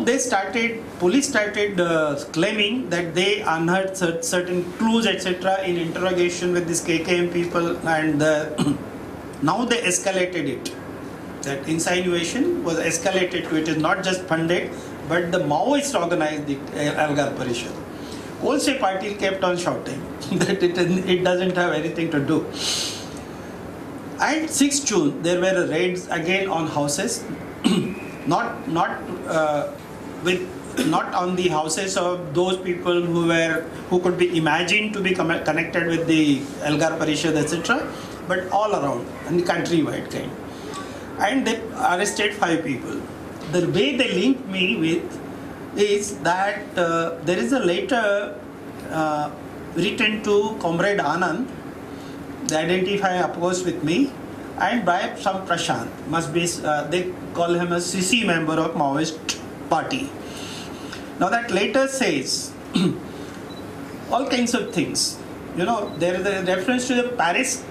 Police started claiming that they unearthed certain clues, etc. in interrogation with these KKM people, and now they escalated it. That insinuation was escalated to it is not just Pandit, but the Maoist organized the Algar Parishad. Kolse Patil kept on shouting that it doesn't have anything to do. And 6 June, there were raids again on houses, not on the houses of those people who could be imagined to be connected with the Algar Parishad, etc., but all around and countrywide kind. And they arrested 5 people. The way they linked me with is that there is a letter written to Comrade Anand. They identify, of course, with me, and by some Prashant. Must be they call him a CC member of Maoist party. Now that letter says all kinds of things. You know, there is a reference to the Paris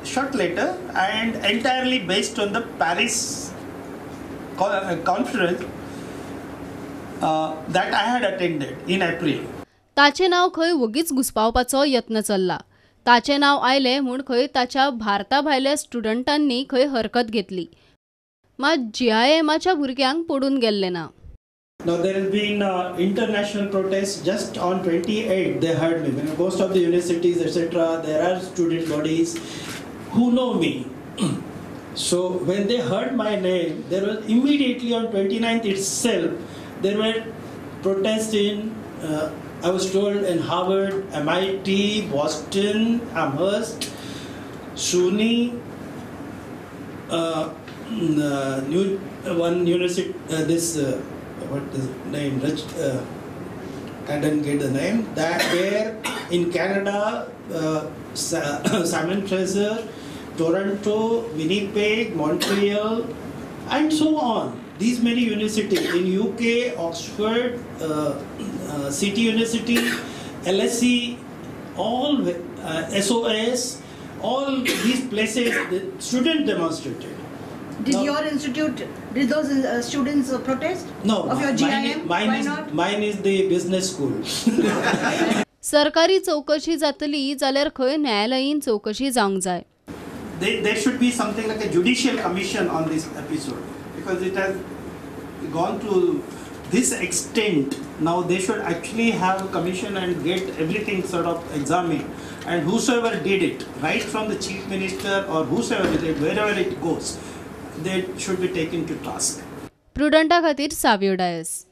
short letter, and entirely based on the Paris conference that I had attended in April. ताचे नाव खंय वगीच घुसपावपाचो यत्न चल्ला. ताचे नाव आयले म्हूण खंय ताच्या भारता भायल्या स्टुडंटांनी खंय हरकत घेतली. मात GIMच्या भुरग्यांक पडून गेल्ले ना. Now there has been international protests just on 28th. They heard me. When most of the universities, etc., there are student bodies who know me. So when they heard my name, there was immediately on 29th itself, there were protests in, I was told, in Harvard, MIT, Boston, Amherst, SUNY, one university, what is the name? I didn't get the name. That there in Canada, Simon Fraser, Toronto, Winnipeg, Montreal, and so on. These many universities in UK, Oxford, City University, LSE, all SOS, all these places, the students demonstrated. Did your institute, did those students protest? No, of your GIM? Why not? Mine is the business school. सरकारी चौकशी जातली जाल्यार खंय न्यायालयीन चौकशी जावंक जाय. There should be something like a judicial commission on this episode, because it has gone to this extent. Now they should actually have a commission and get everything sort of examined, and whosoever did it, right from the chief minister or whosoever did it, wherever it goes, they should be taken to task. प्रुडंटा खातीर Savio DISE.